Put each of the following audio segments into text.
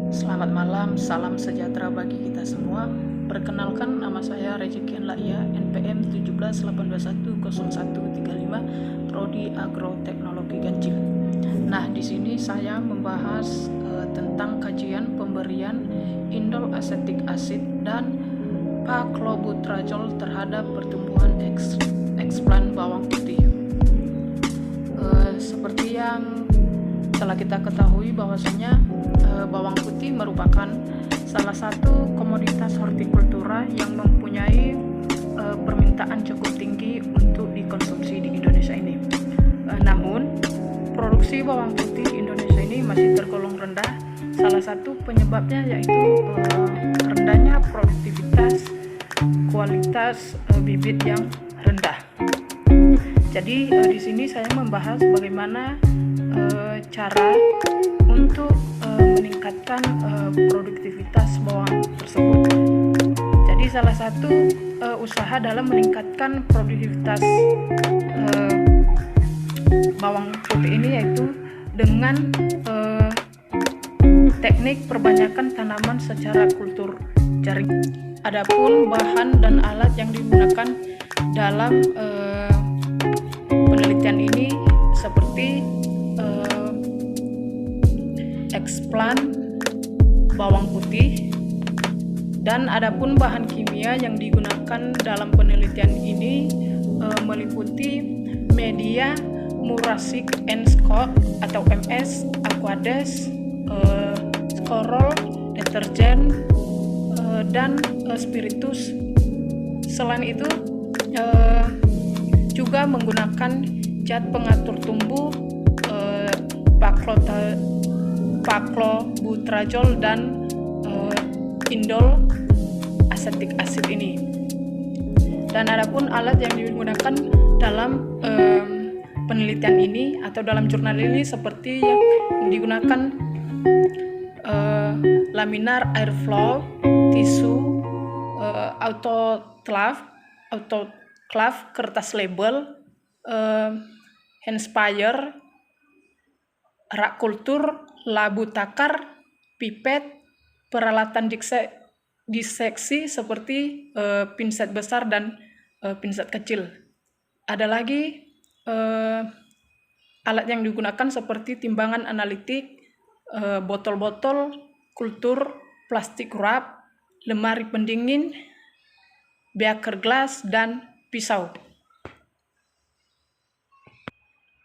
Selamat malam, salam sejahtera bagi kita semua. Perkenalkan, nama saya Rezekian Laia, NPM 17810135, Prodi Agroteknologi Ganjil. Nah, di sini saya membahas tentang kajian pemberian indol asetik asid dan paclobutrazol terhadap pertumbuhan eksplan bawang putih. Seperti yang telah kita ketahui bahwasanya bawang putih merupakan salah satu komoditas hortikultura yang mempunyai permintaan cukup tinggi untuk dikonsumsi di Indonesia ini. Namun, produksi bawang putih di Indonesia ini masih tergolong rendah. Salah satu penyebabnya yaitu rendahnya produktivitas, kualitas bibit yang rendah. Jadi di sini saya membahas bagaimana cara untuk meningkatkan produktivitas bawang tersebut. Jadi salah satu usaha dalam meningkatkan produktivitas bawang putih ini yaitu dengan teknik perbanyakan tanaman secara kultur jaring. Adapun bahan dan alat yang digunakan dalam penelitian ini seperti eksplan bawang putih, dan adapun bahan kimia yang digunakan dalam penelitian ini meliputi media Muracik and Scott atau MS, Aquades, skorol, deterjen, dan spiritus. Selain itu juga menggunakan zat pengatur tumbuh, paclobutrazol dan indol asetik asid ini. Dan adapun alat yang digunakan dalam penelitian ini atau dalam jurnal ini seperti yang digunakan laminar airflow, tisu, autoclave, kertas label, handspire, rak kultur, labu takar, pipet, peralatan diseksi seperti pinset besar dan pinset kecil. Ada lagi alat yang digunakan seperti timbangan analitik, botol-botol, kultur, plastik wrap, lemari pendingin, beaker glass, dan pisau.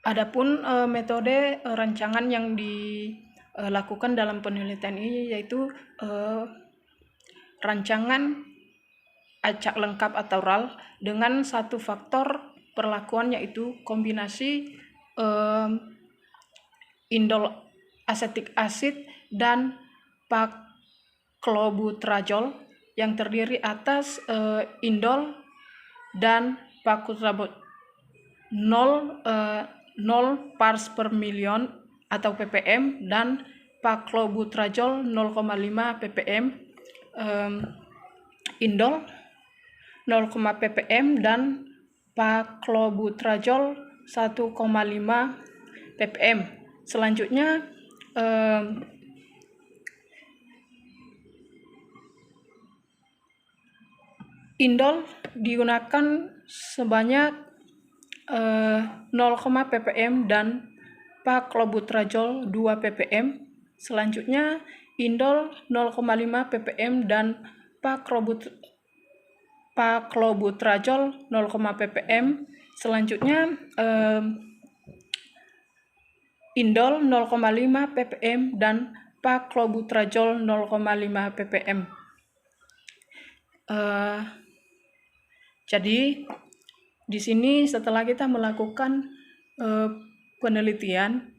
Adapun metode rancangan yang dilakukan dalam penelitian ini yaitu rancangan acak lengkap atau RAL dengan satu faktor perlakuan yaitu kombinasi indol asetik asid dan paclobutrazol yang terdiri atas indol dan paclobutrazol 0 parts per million atau ppm dan paclobutrazol 0,5 ppm, indol 0, ppm dan paclobutrazol 1,5 ppm. Selanjutnya indol digunakan sebanyak 0, ppm dan paclobutrazol 2 ppm. Selanjutnya indol 0,5 ppm dan paclobutrazol 0, ppm. Selanjutnya indol 0,5 ppm dan paclobutrazol 0,5 ppm. Jadi di sini setelah kita melakukan penelitian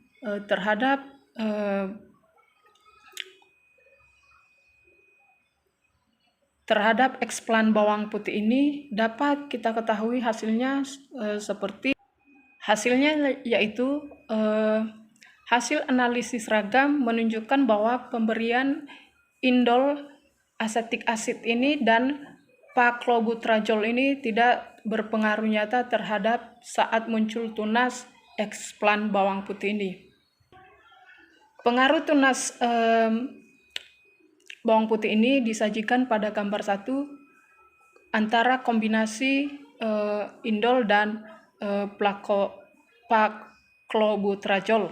terhadap eksplan bawang putih ini, dapat kita ketahui hasilnya yaitu hasil analisis ragam menunjukkan bahwa pemberian indol asetik asid ini dan paclobutrazol ini tidak berpengaruh nyata terhadap saat muncul tunas eksplan bawang putih ini. Pengaruh tunas bawang putih ini disajikan pada gambar 1 antara kombinasi indol dan paklobutrajol.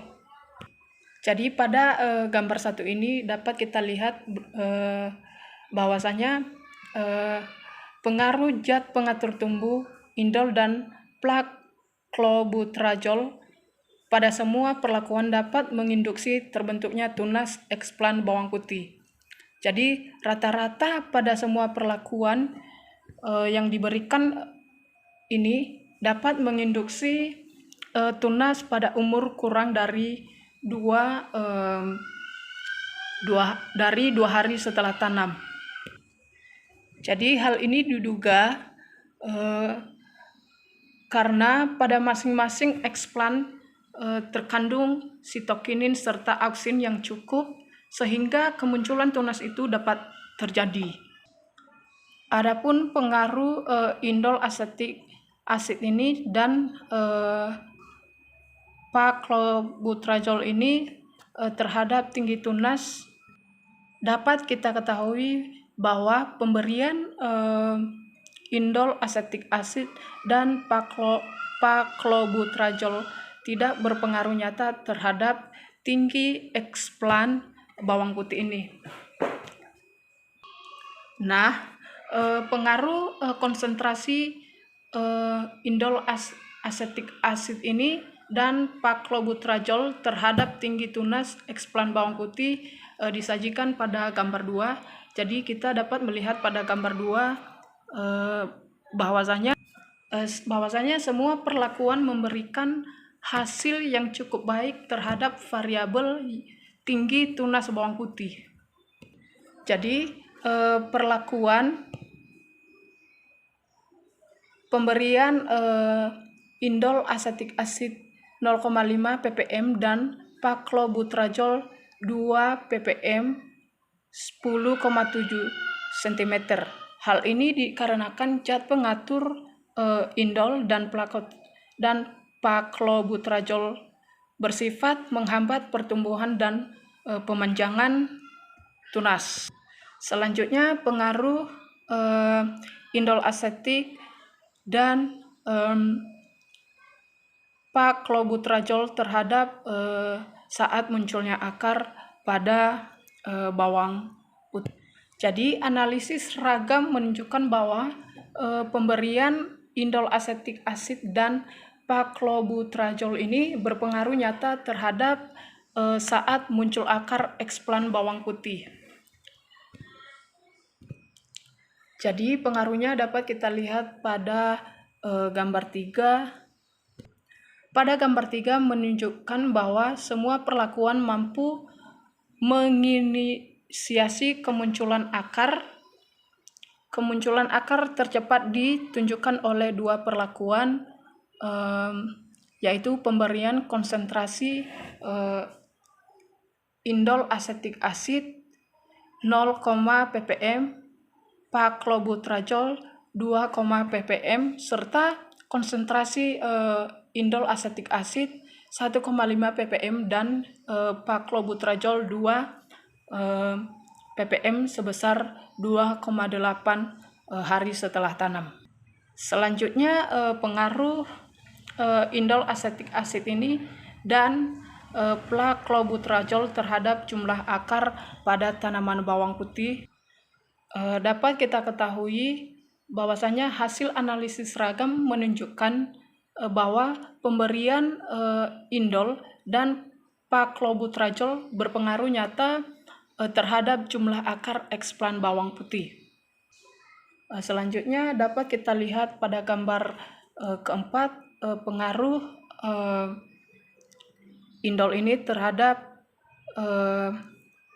Jadi pada gambar 1 ini dapat kita lihat bahwasanya pengaruh zat pengatur tumbuh indol dan paklobutrajol pada semua perlakuan dapat menginduksi terbentuknya tunas eksplan bawang putih. Jadi rata-rata pada semua perlakuan yang diberikan ini dapat menginduksi tunas pada umur kurang dari 2 hari setelah tanam. Jadi hal ini diduga karena pada masing-masing eksplan terkandung sitokinin serta auksin yang cukup sehingga kemunculan tunas itu dapat terjadi. Adapun pengaruh indol asetik asid ini dan paklobutrajol ini terhadap tinggi tunas, dapat kita ketahui bahwa pemberian indol asetik asid dan paklobutrajol tidak berpengaruh nyata terhadap tinggi eksplan bawang putih ini. Nah, pengaruh konsentrasi indol asetik asid ini dan paklobutrajol terhadap tinggi tunas eksplan bawang putih disajikan pada gambar 2. Jadi kita dapat melihat pada gambar 2 bahwasanya semua perlakuan memberikan hasil yang cukup baik terhadap variabel tinggi tunas bawang putih. Jadi perlakuan pemberian indol asetik asid 0,5 ppm dan paklobutrajol 2 ppm 10,7 cm. Hal ini dikarenakan zat pengatur indol dan paklobutrajol bersifat menghambat pertumbuhan dan pemanjangan tunas. Selanjutnya pengaruh indol asetik dan paklobutrajol terhadap saat munculnya akar pada bawang putih. Jadi analisis seragam menunjukkan bahwa pemberian indol asetik asid dan paklobutrajol ini berpengaruh nyata terhadap saat muncul akar eksplan bawang putih. Jadi pengaruhnya dapat kita lihat pada gambar 3. Pada gambar 3 menunjukkan bahwa semua perlakuan mampu menginisiasi kemunculan akar. Kemunculan akar tercepat ditunjukkan oleh 2 perlakuan, yaitu pemberian konsentrasi indol asetik asid 0, ppm, paklobutrajol 2, ppm serta konsentrasi indol asetik asid 1,5 ppm dan paklobutrajol 2 ppm sebesar 2,8 hari setelah tanam. Selanjutnya pengaruh indol asetik asid ini dan paklobutrajol terhadap jumlah akar pada tanaman bawang putih. Dapat kita ketahui bahwasanya hasil analisis seragam menunjukkan bahwa pemberian indol dan paklobutrajol berpengaruh nyata terhadap jumlah akar eksplan bawang putih. Selanjutnya dapat kita lihat pada gambar keempat pengaruh indol ini terhadap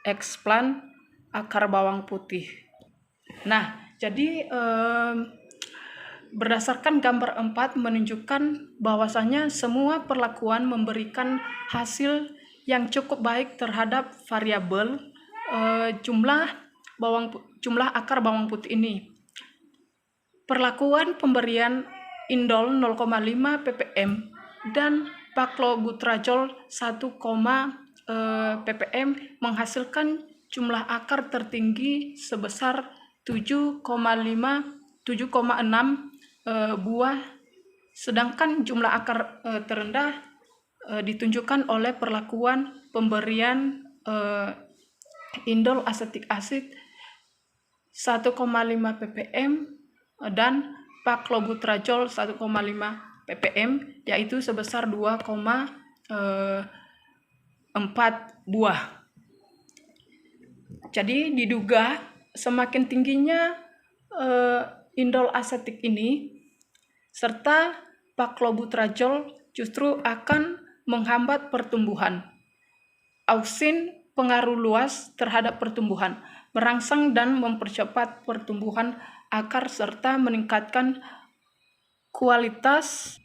eksplan akar bawang putih. Nah, jadi berdasarkan gambar 4 menunjukkan bahwasanya semua perlakuan memberikan hasil yang cukup baik terhadap variabel jumlah akar bawang putih ini. Perlakuan pemberian indol 0,5 ppm dan paklobutrajol 1, ppm menghasilkan jumlah akar tertinggi sebesar 7,6 buah, sedangkan jumlah akar terendah ditunjukkan oleh perlakuan pemberian indol asetik asid 1,5 ppm dan paclobutrazol 1,5 ppm, yaitu sebesar 2,4 buah. Jadi diduga semakin tingginya indol asetik ini serta paclobutrazol justru akan menghambat pertumbuhan. Auksin pengaruh luas terhadap pertumbuhan, merangsang dan mempercepat pertumbuhan akar serta meningkatkan kualitas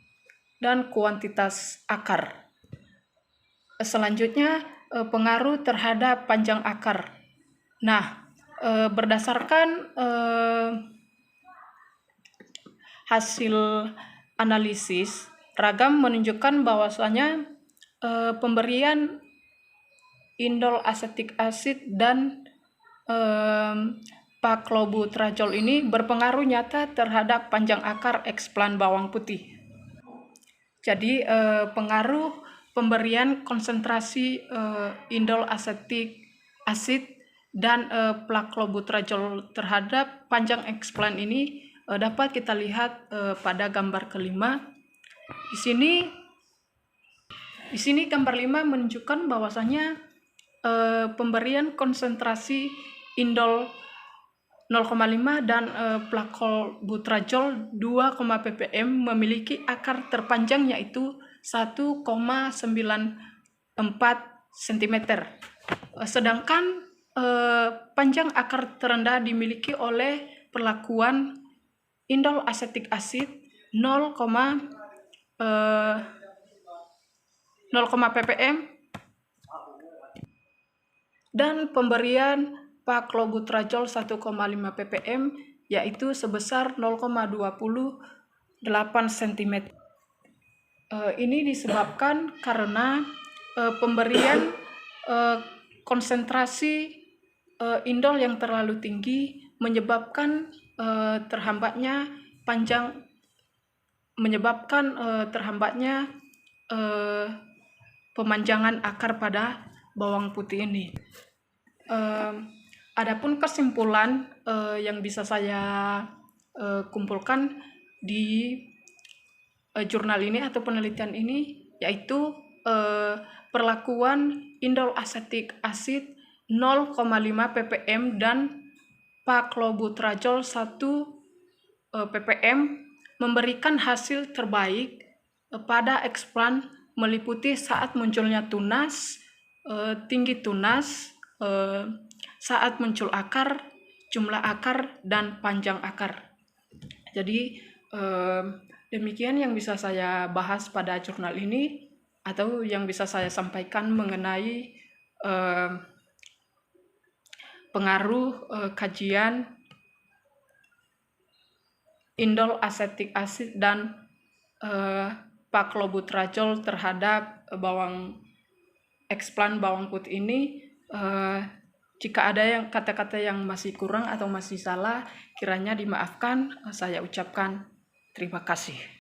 dan kuantitas akar. Selanjutnya, pengaruh terhadap panjang akar. Nah, berdasarkan hasil analisis, Ragam menunjukkan bahwasanya pemberian indol asetik asid dan paclobutrazol ini berpengaruh nyata terhadap panjang akar eksplan bawang putih. Jadi pengaruh pemberian konsentrasi indol asetik asid dan paclobutrazol terhadap panjang eksplan ini dapat kita lihat pada gambar kelima. Di sini gambar 5 menunjukkan bahwasanya pemberian konsentrasi indol 0,5 dan paclobutrazol 2, ppm memiliki akar terpanjang yaitu 1,94 cm. Sedangkan panjang akar terendah dimiliki oleh perlakuan indol asetik asid 0, ppm dan pemberian paclobutrazol 1,5 ppm yaitu sebesar 0,28 cm. Ini disebabkan karena pemberian konsentrasi indol yang terlalu tinggi menyebabkan terhambatnya pemanjangan akar pada bawang putih ini. Adapun kesimpulan yang bisa saya kumpulkan di jurnal ini atau penelitian ini yaitu perlakuan indol asetik asid 0,5 ppm dan paclobutrazol 1 ppm memberikan hasil terbaik pada eksplan meliputi saat munculnya tunas, tinggi tunas, saat muncul akar, jumlah akar, dan panjang akar. Jadi demikian yang bisa saya bahas pada jurnal ini atau yang bisa saya sampaikan mengenai pengaruh kajian indol asetik asid dan paclobutrazol terhadap eksplan bawang putih ini. Jika ada yang kata-kata yang masih kurang atau masih salah, kiranya dimaafkan. Saya ucapkan terima kasih.